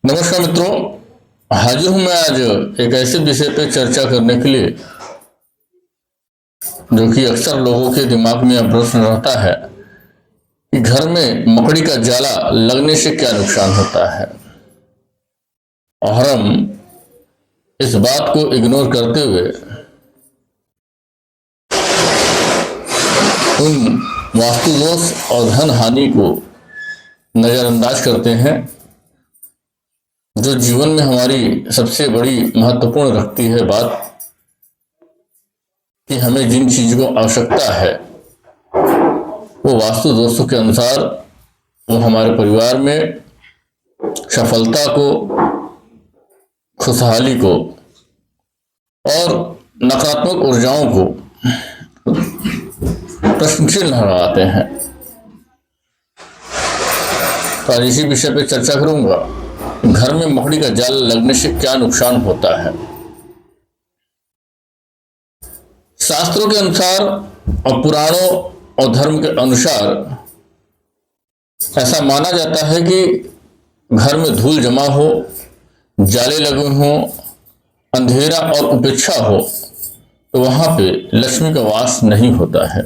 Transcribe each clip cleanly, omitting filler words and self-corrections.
नमस्कार मित्रों, हाजिर हूं मैं आज एक ऐसे विषय पर चर्चा करने के लिए जो कि अक्सर लोगों के दिमाग में यह प्रश्न रहता है कि घर में मकड़ी का जाला लगने से क्या नुकसान होता है। और हम इस बात को इग्नोर करते हुए उन वास्तु दोष और धन हानि को नजरअंदाज करते हैं जो जीवन में हमारी सबसे बड़ी महत्वपूर्ण रखती है बात कि हमें जिन चीजों को आवश्यकता है वो वास्तु दोस्तों के अनुसार वो हमारे परिवार में सफलता को, खुशहाली को और नकारात्मक ऊर्जाओं को प्रश्न चिन्ह लगाते हैं। तो आज इसी विषय पर चर्चा करूंगा, घर में मकड़ी का जाल लगने से क्या नुकसान होता है। शास्त्रों के अनुसार और पुराणों और धर्म के अनुसार ऐसा माना जाता है कि घर में धूल जमा हो, जाले लगे हों, अंधेरा और उपेक्षा हो तो वहां पे लक्ष्मी का वास नहीं होता है।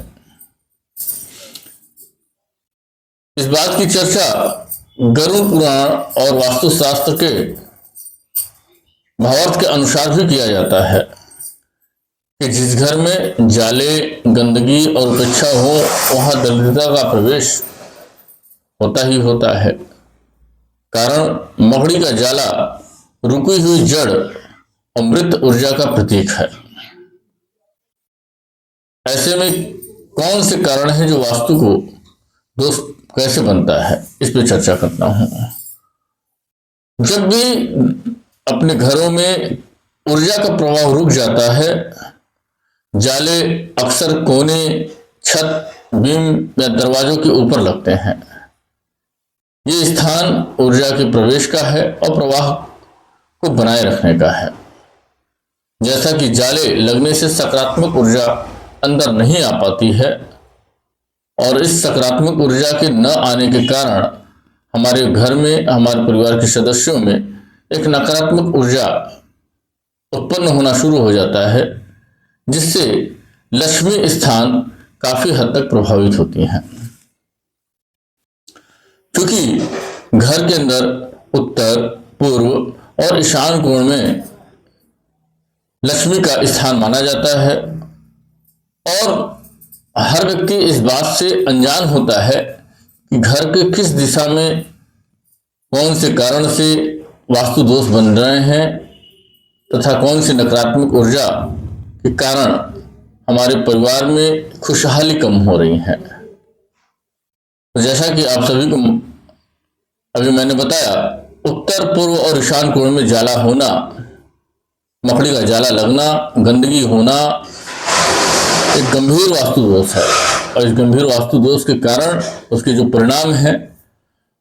इस बात की चर्चा गरुड़ पुराण और वास्तुशास्त्र के भावार्थ के अनुसार भी किया जाता है कि जिस घर में जाले, गंदगी और उपेक्षा हो वहां दरिद्रता का प्रवेश होता ही होता है। कारण मकड़ी का जाला रुकी हुई जड़ और मृत ऊर्जा का प्रतीक है। ऐसे में कौन से कारण हैं जो वास्तु को दोष कैसे बनता है, इस पर चर्चा करता हूं। जब भी अपने घरों में ऊर्जा का प्रवाह रुक जाता है, जाले अक्सर कोने, छत, बीम या दरवाजों के ऊपर लगते हैं। ये स्थान ऊर्जा के प्रवेश का है और प्रवाह को बनाए रखने का है। जैसा कि जाले लगने से सकारात्मक ऊर्जा अंदर नहीं आ पाती है और इस सकारात्मक ऊर्जा के न आने के कारण हमारे घर में, हमारे परिवार के सदस्यों में एक नकारात्मक ऊर्जा उत्पन्न होना शुरू हो जाता है, जिससे लक्ष्मी स्थान काफी हद तक प्रभावित होती हैं। क्योंकि घर के अंदर उत्तर, पूर्व और ईशान कोण में लक्ष्मी का स्थान माना जाता है और हर व्यक्ति इस बात से अनजान होता है कि घर के किस दिशा में कौन से कारण से वास्तु दोष बन रहे हैं तथा कौन सी नकारात्मक ऊर्जा के कारण हमारे परिवार में खुशहाली कम हो रही है। तो जैसा कि आप सभी को अभी मैंने बताया, उत्तर, पूर्व और ईशान कोण में जाला होना, मकड़ी का जाला लगना, गंदगी होना एक गंभीर वास्तु दोष है और इस गंभीर वास्तु दोष के कारण उसके जो परिणाम है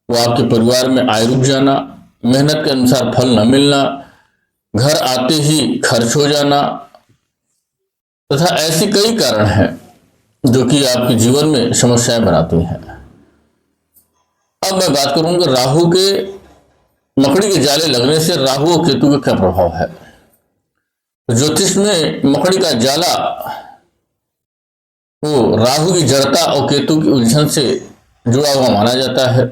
वो आपके परिवार में आय रुक जाना, मेहनत के अनुसार फल न मिलना, घर आते ही खर्च हो जाना तथा ऐसी कई कारण हैं जो कि आपके जीवन में समस्याएं बनाती हैं। अब मैं बात करूंगा राहु के, मकड़ी के जाले लगने से राहु और केतु का क्या प्रभाव है। ज्योतिष में मकड़ी का जाला वो राहु की जड़ता और केतु की उलझन से जुड़ा हुआ माना जाता है।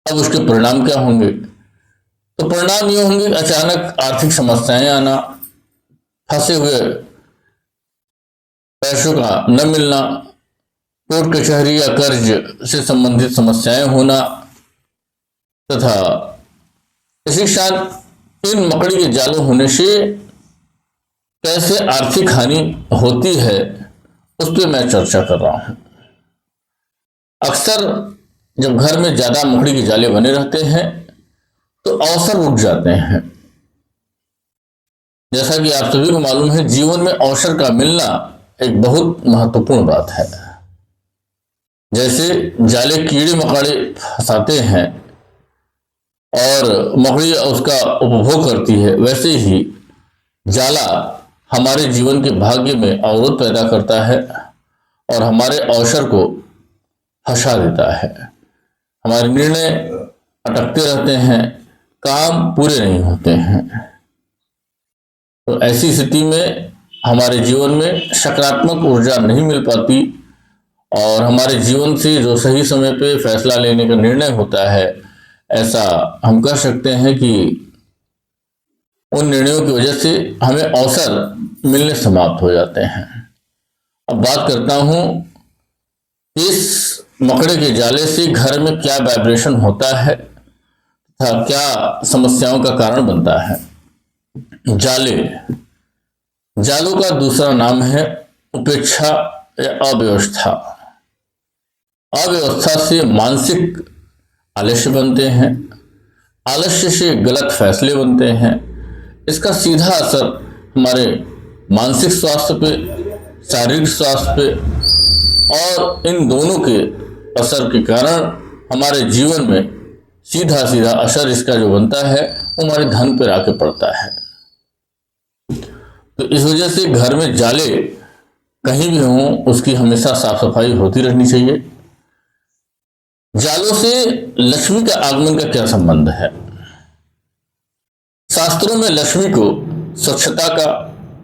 अब उसके परिणाम क्या होंगे? तो परिणाम ये होंगे, अचानक आर्थिक समस्याएं आना, फंसे हुए पैसों का न मिलना, कोर्ट कचहरी या कर्ज से संबंधित समस्याएं होना तथा इसी साथ इन मकड़ी के जालों होने से कैसे आर्थिक हानि होती है उस पर मैं चर्चा कर रहा हूं। अक्सर जब घर में ज्यादा मकड़ी के जाले बने रहते हैं तो अवसर रुक जाते हैं। जैसा कि आप सभी को मालूम है, जीवन में अवसर का मिलना एक बहुत महत्वपूर्ण बात है। जैसे जाले कीड़े मकोड़े फंसाते हैं और मकड़ी उसका उपभोग करती है, वैसे ही जाला हमारे जीवन के भाग्य में अवरोध पैदा करता है और हमारे अवसर को फंसा देता है। हमारे निर्णय अटकते रहते हैं, काम पूरे नहीं होते हैं। तो ऐसी स्थिति में हमारे जीवन में सकारात्मक ऊर्जा नहीं मिल पाती और हमारे जीवन से जो सही समय पे फैसला लेने का निर्णय होता है, ऐसा हम कह सकते हैं कि उन निर्णयों की वजह से हमें अवसर मिलने समाप्त हो जाते हैं। अब बात करता हूं इस मकड़े के जाले से घर में क्या वाइब्रेशन होता है तथा क्या समस्याओं का कारण बनता है। जाले, जालों का दूसरा नाम है उपेक्षा या अव्यवस्था। अव्यवस्था से मानसिक आलस्य बनते हैं, आलस्य से गलत फैसले बनते हैं। इसका सीधा असर हमारे मानसिक स्वास्थ्य पे, शारीरिक स्वास्थ्य पे और इन दोनों के असर के कारण हमारे जीवन में सीधा सीधा असर इसका जो बनता है वो हमारे धन पर आके पड़ता है। तो इस वजह से घर में जाले कहीं भी हों उसकी हमेशा साफ सफाई होती रहनी चाहिए। जालों से लक्ष्मी का आगमन का क्या संबंध है? शास्त्रों में लक्ष्मी को स्वच्छता का,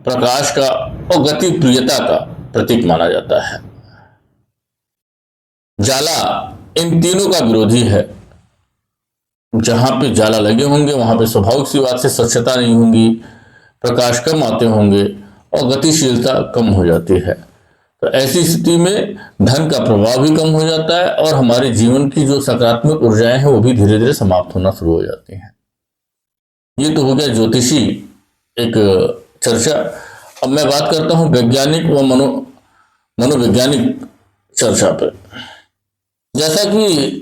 प्रकाश का और गति प्रियता का प्रतीक माना जाता है। जाला इन तीनों का विरोधी है। जहां पे जाला लगे होंगे वहां पे स्वाभाविक सी बात से स्वच्छता नहीं होगी, प्रकाश कम आते होंगे और गतिशीलता कम हो जाती है। तो ऐसी स्थिति में धन का प्रभाव भी कम हो जाता है और हमारे जीवन की जो सकारात्मक ऊर्जाएं हैं वो भी धीरे धीरे समाप्त होना शुरू हो जाती हैं। ये तो हो गया ज्योतिषी एक चर्चा। अब मैं बात करता हूं वैज्ञानिक व मनोवैज्ञानिक चर्चा पर। जैसा कि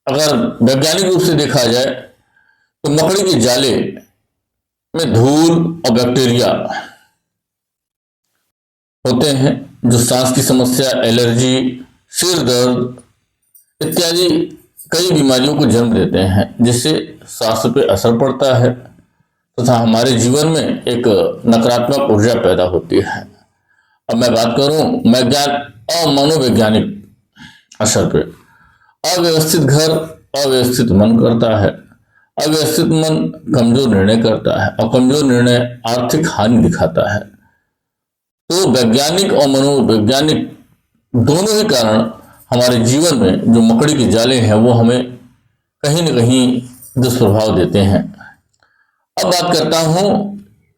अगर वैज्ञानिक रूप से देखा जाए तो मकड़ी के जाले में धूल और बैक्टीरिया होते हैं जो सांस की समस्या, एलर्जी, सिर दर्द इत्यादि कई बीमारियों को जन्म देते हैं, जिससे स्वास्थ्य पे असर पड़ता है तथा हमारे जीवन में एक नकारात्मक ऊर्जा पैदा होती है। अब मैं बात करूं वैज्ञान और मनोवैज्ञानिक असर पे। अव्यवस्थित घर अव्यवस्थित मन करता है, अव्यवस्थित मन कमजोर निर्णय करता है और कमजोर निर्णय आर्थिक हानि दिखाता है। तो वैज्ञानिक और मनोवैज्ञानिक दोनों ही कारण हमारे जीवन में जो मकड़ी के जाले हैं वो हमें कहीं न कहीं दुष्प्रभाव देते हैं। अब बात करता हूं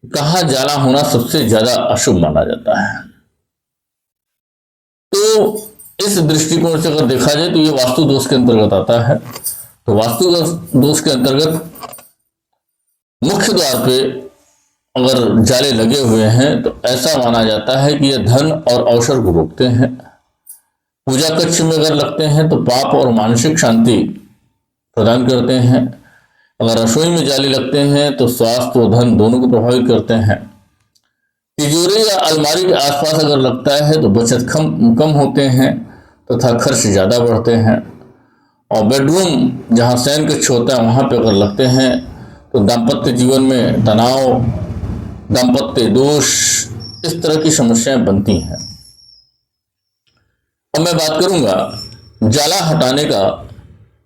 कहाँ जाला होना सबसे ज्यादा अशुभ माना जाता है। तो इस दृष्टिकोण से अगर देखा जाए तो ये वास्तु दोष के अंतर्गत आता है। तो वास्तु दोष के अंतर्गत मुख्य द्वार पे अगर जाले लगे हुए हैं तो ऐसा माना जाता है कि यह धन और अवसर को रोकते हैं। पूजा कक्ष में अगर लगते हैं तो पाप और मानसिक शांति प्रदान करते हैं। अगर रसोई में जाले लगते हैं तो स्वास्थ्य और धन दोनों को प्रभावित करते हैं। तिजोरी या अलमारी के आसपास अगर लगता है तो बचत कम होते हैं तथा खर्च ज्यादा बढ़ते हैं। और बेडरूम जहां शयन कक्ष होता है वहां पे अगर लगते हैं तो दाम्पत्य जीवन में तनाव, दाम्पत्य दोष, इस तरह की समस्याएं बनती हैं। अब मैं बात करूंगा जाला हटाने का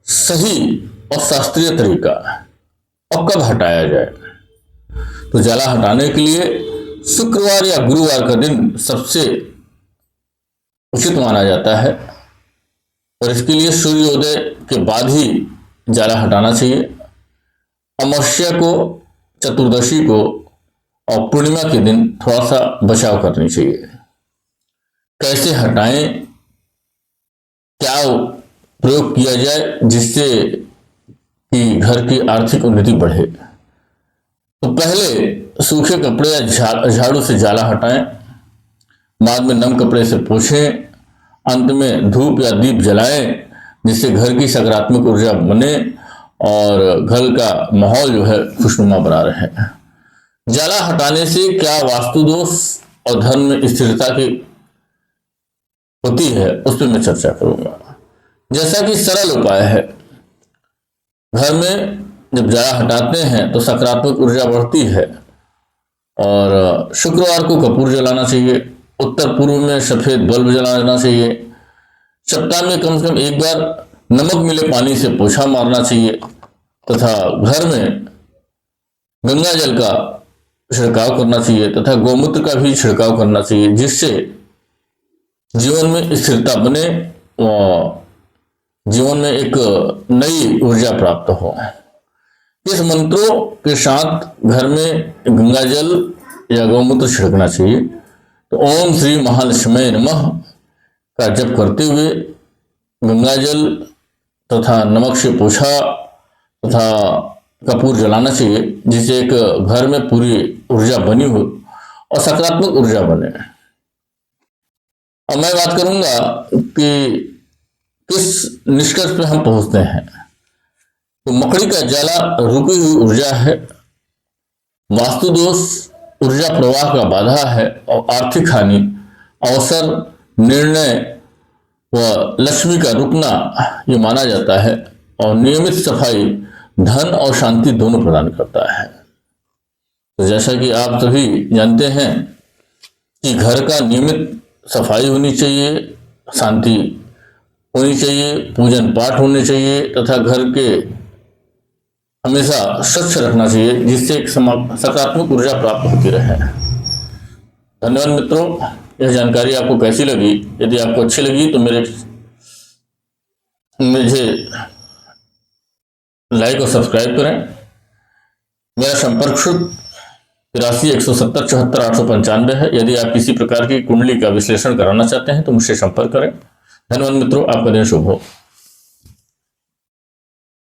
सही और शास्त्रीय तरीका और कब हटाया जाए। तो जाला हटाने के लिए शुक्रवार या गुरुवार का दिन सबसे उचित माना जाता है और इसके लिए सूर्योदय के बाद ही जाला हटाना चाहिए। अमावस्या को, चतुर्दशी को और पूर्णिमा के दिन थोड़ा सा बचाव करनी चाहिए। कैसे हटाएं, क्या प्रयोग किया जाए जिससे कि घर की आर्थिक उन्नति बढ़े। तो पहले सूखे कपड़े या झाड़ू से जाला हटाएं, बाद में नम कपड़े से पोंछें, अंत में धूप या दीप जलाएं जिससे घर की सकारात्मक ऊर्जा बने और घर का माहौल जो है खुशनुमा बना रहे। जाला हटाने से क्या वास्तु दोष और धन में स्थिरता की होती है उस पर मैं चर्चा करूंगा। जैसा कि सरल उपाय है, घर में जब जाला हटाते हैं तो सकारात्मक ऊर्जा बढ़ती है और शुक्रवार को कपूर जलाना चाहिए, उत्तर पूर्व में सफेद बल्ब जलाना चाहिए, सप्ताह में कम से कम एक बार नमक मिले पानी से पोछा मारना चाहिए। तथा घर में गंगा जल का छिड़काव करना चाहिए तथा गौमूत्र का भी छिड़काव करना चाहिए, जिससे जीवन में स्थिरता बने और जीवन में एक नई ऊर्जा प्राप्त हो। इस मंत्रों के साथ घर में गंगा जल या गौमूत्र छिड़कना चाहिए। तो ओम श्री महालक्ष्मी नमः का जप करते हुए गंगा जल तथा नमक से पोछा तथा कपूर जलाना चाहिए, जिससे एक घर में पूरी ऊर्जा बनी हो और सकारात्मक ऊर्जा बने। अब मैं बात करूंगा कि किस निष्कर्ष पे हम पहुंचते हैं। तो मकड़ी का जाला रुकी हुई ऊर्जा है, वास्तु दोष ऊर्जा प्रवाह का बाधा है और आर्थिक हानि, अवसर, निर्णय व लक्ष्मी का रुकना ये माना जाता है। और नियमित सफाई धन और शांति दोनों प्रदान करता है। तो जैसा कि आप सभी जानते हैं कि घर का नियमित सफाई होनी चाहिए, शांति होनी चाहिए, पूजन पाठ होने चाहिए तथा घर के हमेशा स्वच्छ रखना चाहिए, जिससे एक सकारात्मक ऊर्जा प्राप्त होती रहे। धन्यवाद मित्रों, यह जानकारी आपको कैसी लगी? यदि आपको अच्छी लगी तो मुझे लाइक और सब्सक्राइब करें। मेरा संपर्क शुल्क 83 170 74 895 है। यदि आप किसी प्रकार की कुंडली का विश्लेषण कराना चाहते हैं तो मुझसे संपर्क करें। धन्यवाद मित्रों, आपका दिन शुभ हो।